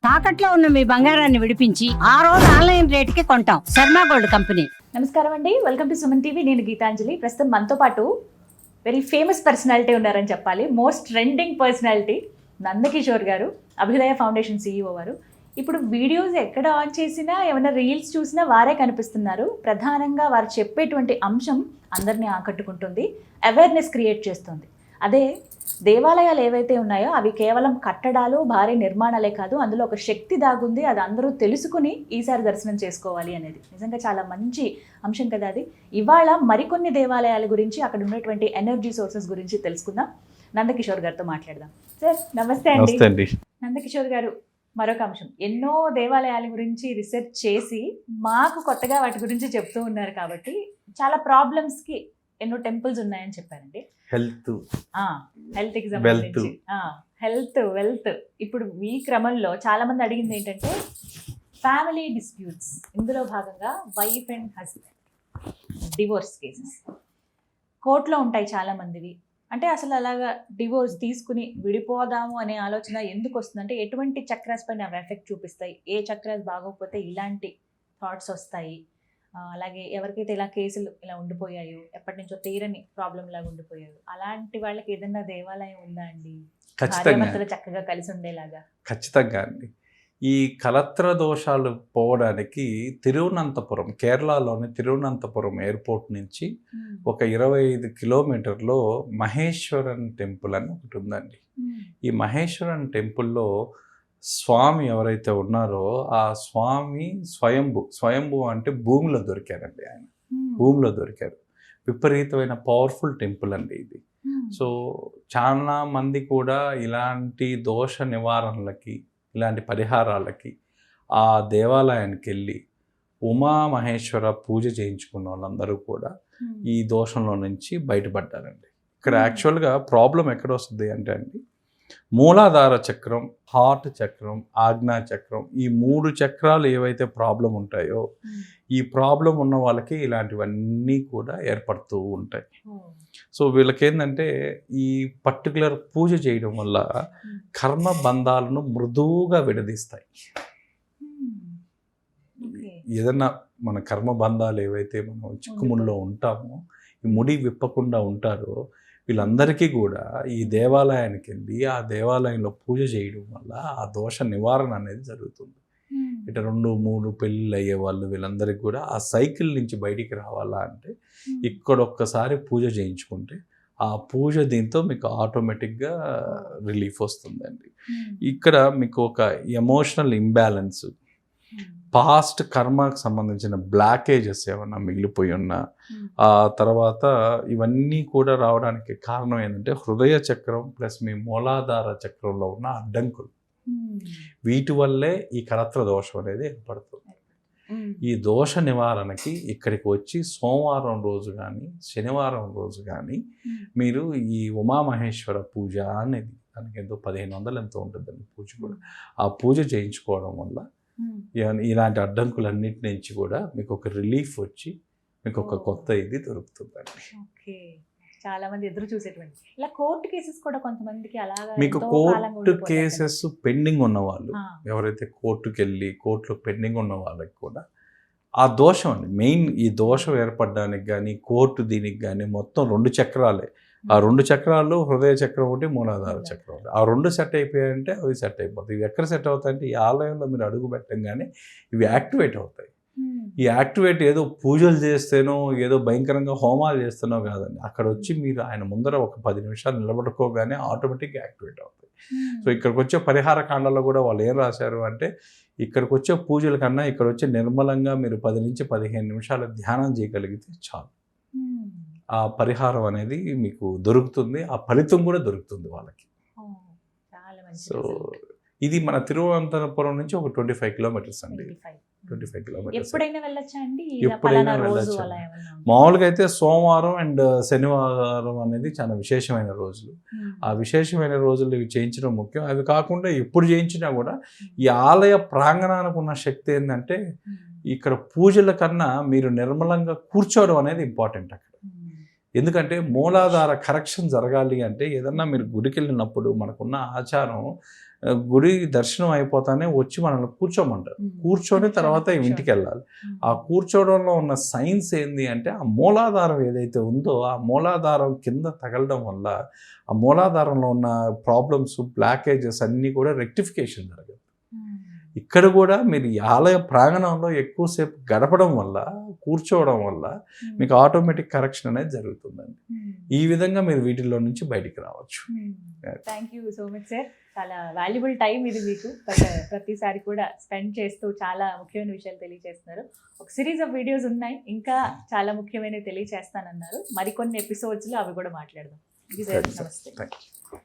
తాకట్లో ఉన్న మీ బంగారాన్ని విడిపించి ఆ రోజు ఆన్లైన్ రేటుకి కొంటాం. Sharma gold company. నమస్కారం అండి, వెల్కమ్ టు సుమన్ టీవీ. నేను గీతాంజలి. ప్రస్తుతం మనతో పాటు వెరీ ఫేమస్ పర్సనాలిటీ ఉన్నారని చెప్పాలి. మోస్ట్ ట్రెండింగ్ పర్సనాలిటీ నందకిషోర్ గారు, అభ్యుదయ ఫౌండేషన్ CEO వారు. ఇప్పుడు వీడియోస్ ఎక్కడ ఆన్ చేసినా, ఏమైనా రీల్స్ చూసినా వారే కనిపిస్తున్నారు. ప్రధానంగా వారు చెప్పేటువంటి అంశం అందరినీ ఆకట్టుకుంటుంది, అవేర్నెస్ క్రియేట్ చేస్తుంది. అదే దేవాలయాలు ఏవైతే ఉన్నాయో అవి కేవలం కట్టడాలు, భారీ నిర్మాణాలే కాదు, అందులో ఒక శక్తి దాగుంది. అది అందరూ తెలుసుకుని ఈసారి దర్శనం చేసుకోవాలి అనేది నిజంగా చాలా మంచి అంశం కదా అది. ఇవాళ మరికొన్ని దేవాలయాల గురించి, అక్కడ ఉన్నటువంటి ఎనర్జీ సోర్సెస్ గురించి తెలుసుకుందాం. నందకిషోర్ గారితో మాట్లాడదాం. సార్ నమస్తే అండి. నందకిషోర్ గారు, మరొక అంశం, ఎన్నో దేవాలయాల గురించి రీసెర్చ్ చేసి మాకు కొత్తగా వాటి గురించి చెప్తూ ఉన్నారు కాబట్టి చాలా ప్రాబ్లమ్స్కి ఎన్నో టెంపుల్స్ ఉన్నాయని చెప్పారండి. హెల్త్కి సంబంధించి వెల్త్. ఇప్పుడు ఈ క్రమంలో చాలా మంది అడిగింది ఏంటంటే ఫ్యామిలీ డిస్ప్యూట్స్. ఇందులో భాగంగా wife and husband divorce cases కోర్టులో ఉంటాయి చాలా మందివి. అంటే అసలు అలాగా డివోర్స్ తీసుకుని విడిపోదాము అనే ఆలోచన ఎందుకు వస్తుందంటే, ఎటువంటి చక్రాస్ పైన అవి ఎఫెక్ట్ చూపిస్తాయి, ఏ చక్రాస్ బాగోకపోతే ఇలాంటి థాట్స్ వస్తాయి. అలాగే ఎవరికైతే ఇలా కేసులు ఇలా ఉండిపోయాయో, ఎప్పటి నుంచో తీరని ప్రాబ్లం లాగా ఉండిపోయారు, అలాంటి వాళ్ళకి ఏదైనా దేవాలయం ఉందా అండి భార్యాభర్తలు చక్కగా కలిసి ఉండేలాగా? ఖచ్చితంగా అండి. ఈ కలత్ర దోషాలు పోవడానికి తిరువనంతపురం, కేరళలోని తిరువనంతపురం ఎయిర్పోర్ట్ నుంచి ఒక 25 కిలోమీటర్లో మహేశ్వరన్ టెంపుల్ అని ఒకటి ఉందండి. ఈ మహేశ్వరన్ టెంపుల్లో స్వామి ఎవరైతే ఉన్నారో ఆ స్వామి స్వయంభూ అంటే భూమిలో దొరికారండి. ఆయన భూమిలో దొరికారు. విపరీతమైన పవర్ఫుల్ టెంపుల్ అండి ఇది. సో చాలా మంది కూడా ఇలాంటి దోష నివారణలకి, ఇలాంటి పరిహారాలకి ఆ దేవాలయానికి వెళ్ళి ఉమామహేశ్వర పూజ చేయించుకున్న వాళ్ళందరూ కూడా ఈ దోషంలో నుంచి బయటపడ్డారండి. ఇక్కడ యాక్చువల్గా ప్రాబ్లం ఎక్కడ వస్తుంది అంటే అండి, మూలాధార చక్రం, హార్ట్ చక్రం, ఆజ్ఞా చక్రం, ఈ 3 చక్రాలు ఏవైతే ప్రాబ్లం ఉంటాయో, ఈ ప్రాబ్లం ఉన్న వాళ్ళకి ఇలాంటివన్నీ కూడా ఏర్పడుతూ ఉంటాయి. సో వీళ్ళకేంటంటే ఈ పర్టికులర్ పూజ చేయడం వల్ల కర్మ బంధాలను మృదువుగా విడదీస్తాయి. ఏదన్నా మన కర్మ బంధాలు ఏవైతే మనం చిక్కుముడిలో ఉంటామో, ఈ ముడి విప్పకుండా ఉంటారో, వీళ్ళందరికీ కూడా ఈ దేవాలయానికి వెళ్ళి ఆ దేవాలయంలో పూజ చేయడం వల్ల ఆ దోష నివారణ అనేది జరుగుతుంది. ఇట్లా 2-3 పెళ్ళిళ్ళు అయ్యే వాళ్ళు వీళ్ళందరికీ కూడా ఆ సైకిల్ నుంచి బయటికి రావాలా అంటే ఇక్కడ ఒక్కసారి పూజ చేయించుకుంటే ఆ పూజ దీంతో మీకు ఆటోమేటిక్గా రిలీఫ్ వస్తుందండి. ఇక్కడ మీకు ఒక ఎమోషనల్ ఇంబ్యాలెన్స్, పాస్ట్ కర్మకు సంబంధించిన బ్లాకేజెస్ ఏమన్నా మిగిలిపోయి ఉన్నా, ఆ తర్వాత ఇవన్నీ కూడా రావడానికి కారణం ఏంటంటే హృదయ చక్రం ప్లస్ మీ మూలాధార చక్రంలో ఉన్న అడ్డంకులు, వీటి వల్లే ఈ కలత్ర దోషం అనేది ఏర్పడుతుంది. ఈ దోష నివారణకి ఇక్కడికి వచ్చి సోమవారం రోజు కానీ శనివారం రోజు కానీ మీరు ఈ ఉమామహేశ్వర పూజ అనేది, దానికి ఎంతో 1500 ఎంతో ఉంటుందండి పూజ కూడా, ఆ పూజ చేయించుకోవడం వల్ల ఇలాంటి అడ్డంకులన్నిటి నుంచి కూడా మీకు ఒక రిలీఫ్ వచ్చి మీకు ఒక కొత్త ఇది దొరుకుతుందండి. ఓకే, చాలా మంది ఎదురు చూసేటువంటి ఇలా కోర్టు కేసెస్ కూడా కొంతమందికి అలాగా. మీకు కోర్టు కేసెస్ పెండింగ్ ఉన్న వాళ్ళు ఎవరైతే కోర్టుకి వెళ్ళి కోర్టులో పెండింగ్ ఉన్న వాళ్ళకి కూడా ఆ దోషం అండి మెయిన్. ఈ దోషం ఏర్పడడానికి కానీ కోర్టు దీనికి కానీ మొత్తం 2 చక్రాలే. ఆ 2 చక్రాలు హృదయ చక్రం ఒకటి, మూలాధార చక్రం ఒకటి. ఆ 2 సెట్ అయిపోయాయంటే అవి సెట్ అయిపోతాయి. ఇవి ఎక్కడ సెట్ అవుతాయంటే ఈ ఆలయంలో మీరు అడుగు పెట్టంగానే ఇవి యాక్టివేట్ అవుతాయి. ఈ యాక్టివేట్ ఏదో పూజలు చేస్తేనో ఏదో భయంకరంగా హోమాలు చేస్తేనో కాదండి. అక్కడ వచ్చి మీరు ఆయన ముందర ఒక 10 నిమిషాలు నిలబడుకోగానే ఆటోమేటిక్గా యాక్టివేట్ అవుతాయి. సో ఇక్కడికి వచ్చే పరిహార కాండాల్లో కూడా వాళ్ళు ఏం రాశారు అంటే, ఇక్కడికి వచ్చే పూజల కన్నా ఇక్కడ వచ్చి నిర్మలంగా మీరు 10 నుంచి 15 నిమిషాలు ధ్యానం చేయగలిగితే చాలు, ఆ పరిహారం అనేది మీకు దొరుకుతుంది, ఆ ఫలితం కూడా దొరుకుతుంది వాళ్ళకి. సో ఇది మన తిరువనంతపురం నుంచి ఒక 25 కిలోమీటర్స్ అండి. 25 కిలోమీటర్స్. ఎప్పుడైనా వెళ్ళొచ్చా అండి? ఎప్పుడైనా వెళ్ళచ్చు. మామూలుగా అయితే సోమవారం అండ్ శనివారం అనేది చాలా విశేషమైన రోజులు. ఆ విశేషమైన రోజులు ఇవి చేయించడం ముఖ్యం. అవి కాకుండా ఎప్పుడు చేయించినా కూడా ఈ ఆలయ ప్రాంగణానికి ఉన్న శక్తి ఏంటంటే, ఇక్కడ పూజల కన్నా మీరు నిర్మలంగా కూర్చోవడం అనేది ఇంపార్టెంట్ అక్కడ. ఎందుకంటే మూలాధార కరెక్షన్ జరగాలి అంటే ఏదన్నా మీరు గుడికి వెళ్ళినప్పుడు మనకున్న ఆచారం గుడి దర్శనం అయిపోతానే వచ్చి మనల్ని కూర్చోమంటారు. కూర్చొని తర్వాత ఇంటికి వెళ్ళాలి. ఆ కూర్చోవడంలో ఉన్న సైన్స్ ఏంది అంటే ఆ మూలాధారం ఏదైతే ఉందో ఆ మూలాధారం కింద తగలడం వల్ల ఆ మూలాధారంలో ఉన్న ప్రాబ్లమ్స్, బ్లాకేజెస్ అన్నీ కూడా రెక్టిఫికేషన్ జరగదు. ఇక్కడ కూడా మీరు ఈ ఆలయ ప్రాంగణంలో ఎక్కువసేపు గడపడం వల్ల, కూర్చోవడం వల్ల మీకు ఆటోమేటిక్ కరెక్షన్ అనేది జరుగుతుందండి. ఈ విధంగా మీరు వీటిల్లో నుంచి బయటికి రావచ్చు. Thank you so much sir. చాలా వాల్యుబుల్ టైం ఇది మీకు. ప్రతిసారి కూడా స్పెండ్ చేస్తూ చాలా ముఖ్యమైన విషయాలు తెలియజేస్తున్నారు. ఒక సిరీస్ ఆఫ్ వీడియోస్ ఉన్నాయి, ఇంకా చాలా ముఖ్యమైనవి తెలియజేస్తానన్నారు. మరికొన్ని ఎపిసోడ్స్లో అవి కూడా మాట్లాడదాం. ఇది సార్, నమస్తే. Thank you.